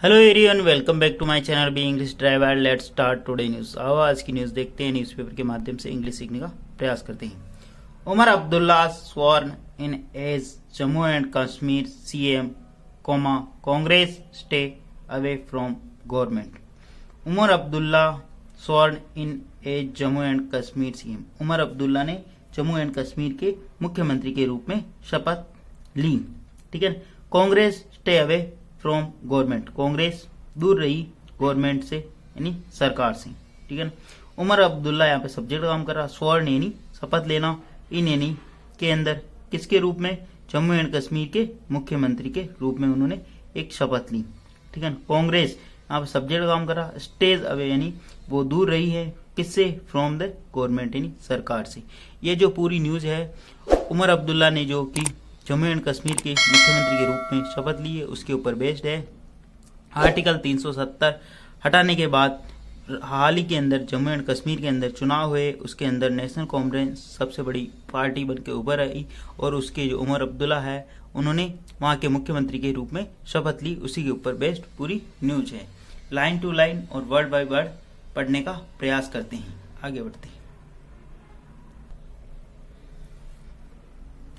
Hello everyone, welcome back to my channel be English driver. Let's start today news. आओ आज की news देखते हैं। न्यूज़पेपर के माध्यम से इंग्लिश सीखने का प्रयास करते हैं। Umar Abdullah sworn in as Jammu and Kashmir CM, Congress stay away from government. Umar Abdullah sworn in as Jammu and Kashmir CM. Umar Abdullah ने जम्मू एंड कश्मीर के मुख्यमंत्री के रूप में शपथ ली। ठीक है। Congress stay away from government. Congress दूर रही गवर्नमेंट से, यानी सरकार से। ठीक है ना। उमर अब्दुल्ला यहाँ पे सब्जेक्ट काम कर रहा। स्वर्ण यानी शपथ लेना, इन यानी के अंदर किसके रूप में? जम्मू एंड कश्मीर के मुख्यमंत्री के रूप में उन्होंने एक शपथ ली। ठीक है ना। कांग्रेस यहाँ पे सब्जेक्ट काम कर रहा। स्टेज अवे यानी वो दूर रही है किससे? फ्रॉम द गवर्नमेंट यानी सरकार से। ये जो पूरी न्यूज है, उमर अब्दुल्ला ने जो कि जम्मू एंड कश्मीर के मुख्यमंत्री के रूप में शपथ ली है, उसके ऊपर बेस्ड है। आर्टिकल 370 हटाने के बाद हाल ही के अंदर जम्मू एंड कश्मीर के अंदर चुनाव हुए, उसके अंदर नेशनल कॉन्फ्रेंस सबसे बड़ी पार्टी बन के उभर आई और उसके जो उमर अब्दुल्ला है उन्होंने वहां के मुख्यमंत्री के रूप में शपथ ली। उसी के ऊपर बेस्ड पूरी न्यूज है। लाइन टू लाइन और वर्ड बाय वर्ड पढ़ने का प्रयास करते हैं। आगे बढ़ते हैं।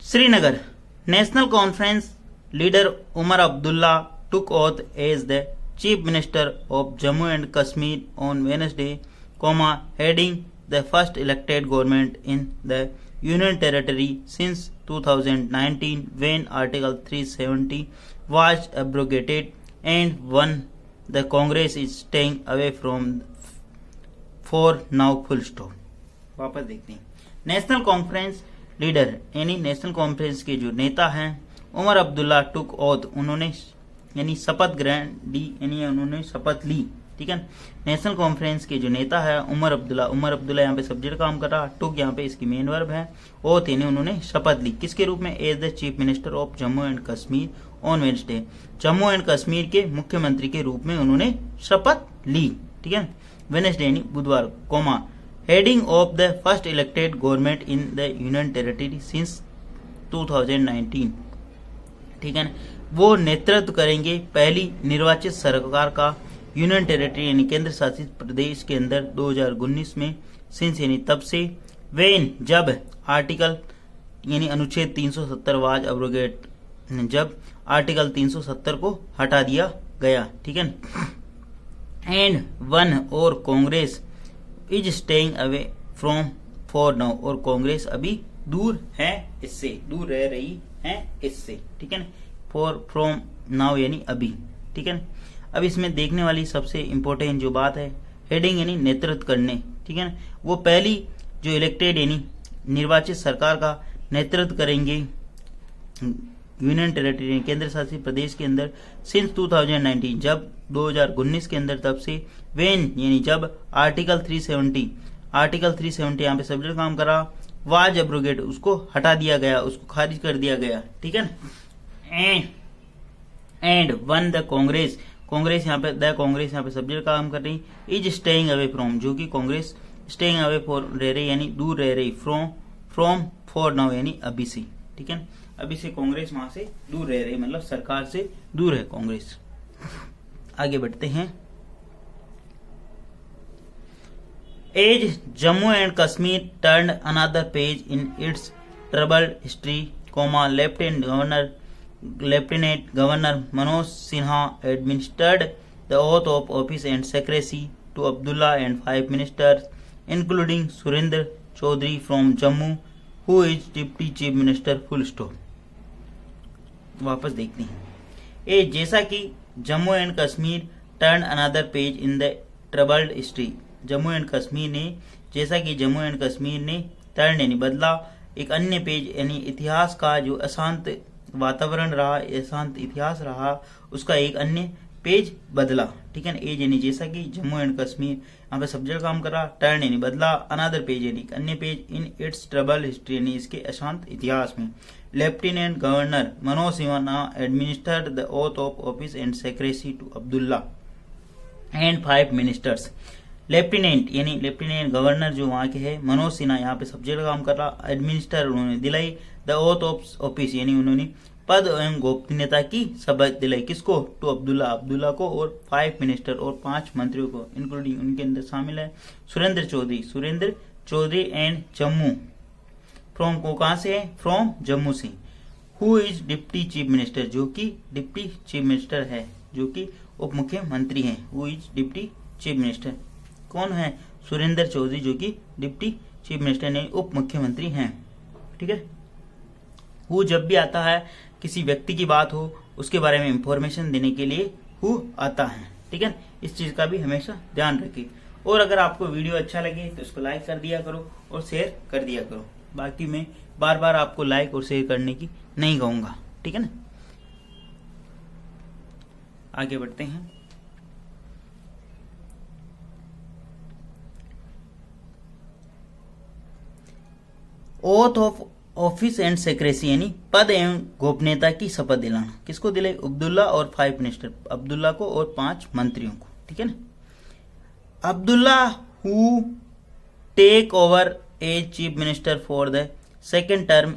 Srinagar National Conference leader Umar Abdullah took oath as the Chief Minister of Jammu and Kashmir on Wednesday, heading the first elected government in the Union Territory since 2019 when Article 370 was abrogated and one the Congress is staying away from for now full stop। वापस देखते हैं। National conference leader यानी national conference के जो नेता हैं उमर अब्दुल्ला टुक oath, उन्होंने यानी शपथ ग्रहण ली, यानी उन्होंने शपथ ली। ठीक है। नेशनल कॉन्फ्रेंस के जो नेता है उमर अब्दुल्ला यहाँ पे सब्जेक्ट काम कर रहा। टुक यहाँ पे इसकी मेन वर्ब है। ओथ यानी उन्होंने शपथ ली किसके रूप में? As the chief minister of Jammu and Kashmir on Wednesday. Jammu and Kashmir के मुख्यमंत्री के रूप में उन्होंने शपथ ली। ठीक है। वेडनेसडे यानी बुधवार, heading of the first elected government in the Union Territory since 2019। ठीक है ना। वो नेतृत्व करेंगे पहली निर्वाचित सरकार का यूनियन टेरिटरी यानी केंद्र शासित प्रदेश के अंदर 2019 में। सिंस यानी तब से, वेन जब आर्टिकल यानी अनुच्छेद 370 वाज अब्रोगेट, जब आर्टिकल 370 को हटा दिया गया। ठीक है। एंड वन और Congress is staying away from for now, और कांग्रेस अभी दूर है इससे, दूर रह रही है इससे। ठीक है ना। फॉर फ्रॉम नाउ यानी अभी। ठीक है ना। अब इसमें देखने वाली सबसे इंपॉर्टेंट जो बात है, हेडिंग यानी नेतृत्व करने। ठीक है ना। वो पहली जो इलेक्टेड यानी निर्वाचित सरकार का नेतृत्व करेंगे यूनियन टेरिटरी केंद्र शासित प्रदेश के अंदर सिंस 2019 जब 2019 के अंदर, तब से, वेन यानी जब आर्टिकल 370 यहाँ पे सब्जेक्ट काम करा, वाज एब्रोगेट उसको हटा दिया गया, उसको खारिज कर दिया गया। ठीक है। एंड वन द कांग्रेस यहाँ पे सब्जेक्ट काम कर रही, इज स्टेइंग अवे फ्रॉम, जो कि कांग्रेस स्टेइंग अवे फॉर रह रही यानी दूर रह रही, फ्रॉम फॉर नाउ यानी अभी से। ठीक है। अभी से कांग्रेस वहां से दूर रह रही, मतलब सरकार से दूर है कांग्रेस। आगे बढ़ते हैं। As Jammu and Kashmir turn another page in its troubled history, lieutenant governor Manoj Sinha administered the oath of office and secrecy to Abdullah and 5 ministers including Surendra Chaudhary from Jammu who is deputy chief minister full stop. वापस देखते हैं। ए जैसा कि Jammu and Kashmir turn another page in the troubled history, Jammu and Kashmir ने turn यानी बदला एक अन्य पेज यानी इतिहास का जो अशांत वातावरण रहा, अशांत इतिहास रहा, उसका एक अन्य पेज बदला। ठीक है। एज यानी जैसा कि जम्मू एंड कश्मीर यहाँ पे सब्जेक्ट काम कर रहा, टर्न यानी बदला, अनदर पेज यानी अन्य page, in its trouble history यानी इसके अशांत इतिहास में। Lieutenant governor Manoj Sinha administered the oath of office and secrecy to Abdullah and 5 ministers. Lieutenant governor जो वहां के है मनोज सिन्हा यहाँ पे सब्जेक्ट काम कर रहा, एडमिनिस्टर उन्होंने दिलाई, द ओथ ऑफ ऑफिस यानी उन्होंने पद एवं गोपनीयता की शपथ दिलाई। किसको? टू अब्दुल्ला को और 5 मिनिस्टर और 5 मंत्रियों को, इंक्लूडिंग उनके अंदर शामिल है सुरेंद्र चौधरी एंड जम्मू फ्रॉम को कहां से है? फ्रॉम जम्मू से। Who is deputy chief minister, जो कि डिप्टी चीफ मिनिस्टर है, जो कि उप मुख्यमंत्री हैं। Who is deputy chief minister कौन है? सुरेंद्र चौधरी, जो कि डिप्टी चीफ मिनिस्टर ने उप मुख्यमंत्री हैं। ठीक है। हु जब भी आता है किसी व्यक्ति की बात हो उसके बारे में इंफॉर्मेशन देने के लिए हु आता है। ठीक है, इस चीज का भी हमेशा ध्यान रखिए। और अगर आपको वीडियो अच्छा लगे तो इसको लाइक कर दिया करो और शेयर कर दिया करो। बाकी मैं बार बार आपको लाइक और शेयर करने की नहीं कहूंगा। ठीक है ना। आगे बढ़ते हैं। Oath of office and secrecy यानी पद एवं गोपनीयता की शपथ दिलाना। किसको दिलाई? अब्दुल्ला और 5 मिनिस्टर, अब्दुल्ला को और 5 मंत्रियों को। ठीक है ना। Abdullah who take over as chief minister for the second term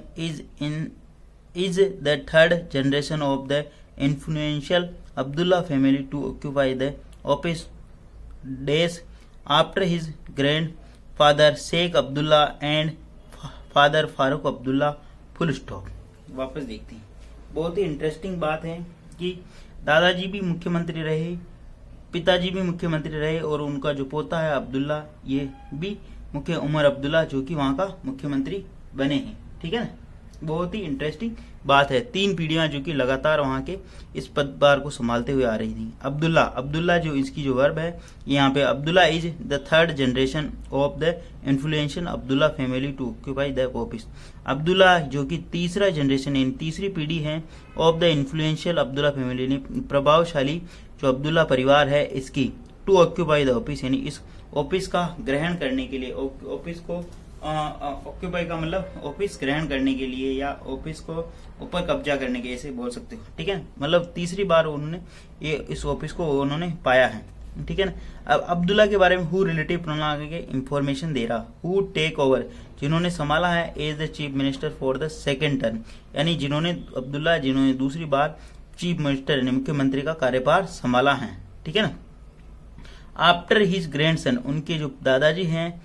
is the third generation of the influential Abdullah family to occupy the office days after his grandfather Sheikh Abdullah and father Farooq Abdullah. Full stop. वापस देखते हैं। बहुत ही interesting बात है कि दादाजी भी मुख्यमंत्री रहे, पिताजी भी मुख्यमंत्री रहे और उनका जो पोता है अब्दुल्ला, ये भी उमर अब्दुल्ला, जो कि वहां का मुख्यमंत्री बने हैं। ठीक है ना। बहुत ही इंटरेस्टिंग बात है। 3 पीढ़ियां जो कि लगातार वहां के इस पदभार को संभालते हुए आ रही थी। अब्दुल्ला जो इसकी जो वर्ब है यहाँ पे, Abdullah is the third generation of the influential Abdullah family to occupy the office. Abdullah जो कि तीसरा जनरेशन यानी तीसरी पीढ़ी है of the influential Abdullah family ने प्रभावशाली जो अब्दुल्ला परिवार है इसकी टू ऑक्यूपाई द ऑफिस यानी इस ऑफिस का ग्रहण करने के लिए, ऑफिस को ऑक्यूपाई का मतलब ऑफिस ग्रहण करने के लिए या ऑफिस को ऊपर कब्जा करने के, ऐसे बोल सकते हो। ठीक है। मतलब तीसरी बार उन्होंने ये इस ऑफिस को उन्होंने पाया है। ठीक है ना। अब अब्दुल्ला के बारे में हु रिलेटिव प्रोनाउन आगे इंफॉर्मेशन दे रहा। हु टेक ओवर, जिन्होंने संभाला है as the chief minister for the second term, यानी जिन्होंने दूसरी बार चीफ मिनिस्टर यानी मुख्यमंत्री का कार्यभार संभाला है। ठीक है ना। आफ्टर हिज ग्रैंडसन, उनके जो दादाजी हैं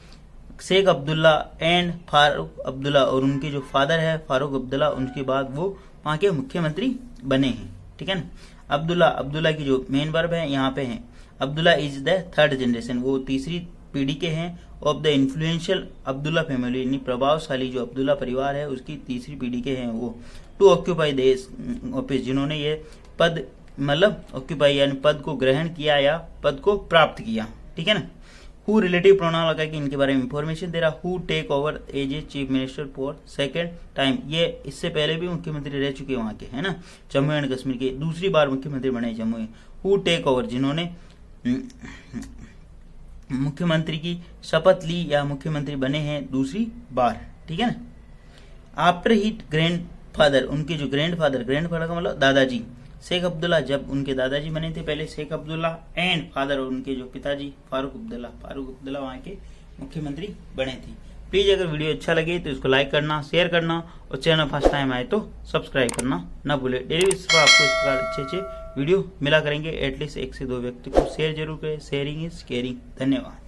शेख अब्दुल्ला एंड फारूक अब्दुल्ला, और उनके जो फादर है फारूक अब्दुल्ला, उनके बाद वो वहां के मुख्यमंत्री बने हैं। ठीक है ना। अब्दुल्ला की जो मेन वर्ब है यहाँ पे है, Abdullah is the third generation, वो तीसरी पीढ़ी के हैं of the influential Abdullah family यानी प्रभावशाली जो अब्दुल्ला परिवार है उसकी तीसरी पीढ़ी के हैं वो। टू ऑक्यूपाई द ऑफिस, जिन्होंने ये पद मतलब ऑक्यूपाई यानी पद को ग्रहण किया या पद को प्राप्त किया। ठीक है ना। हु रिलेटिव प्रोनाउन लगा कि इनके बारे में इंफॉर्मेशन दे रहा। Who take over as a chief minister for second time, ये इससे पहले भी मुख्यमंत्री रह चुके वहां के, है ना, जम्मू एंड कश्मीर के, दूसरी बार मुख्यमंत्री बने जम्मू में। हु टेक ओवर, जिन्होंने मुख्यमंत्री की शपथ ली या मुख्यमंत्री बने हैं दूसरी बार। ठीक है ना। आफ्टर हिट ग्रैंडफादर, उनके जो ग्रैंडफादर का मतलब दादाजी शेख अब्दुल्ला, जब उनके दादाजी बने थे पहले शेख अब्दुल्ला एंड फादर, और उनके जो पिताजी फारूक अब्दुल्ला वहां के मुख्यमंत्री बने थे। प्लीज अगर वीडियो अच्छा लगे तो इसको लाइक करना, शेयर करना और चैनल फर्स्ट टाइम आए तो सब्सक्राइब करना ना भूले। डेली बेसिस पर आपको इस प्रकार अच्छे वीडियो मिला करेंगे। एटलीस्ट 1 से 2 व्यक्ति को शेयर जरूर करें। Sharing is caring. धन्यवाद।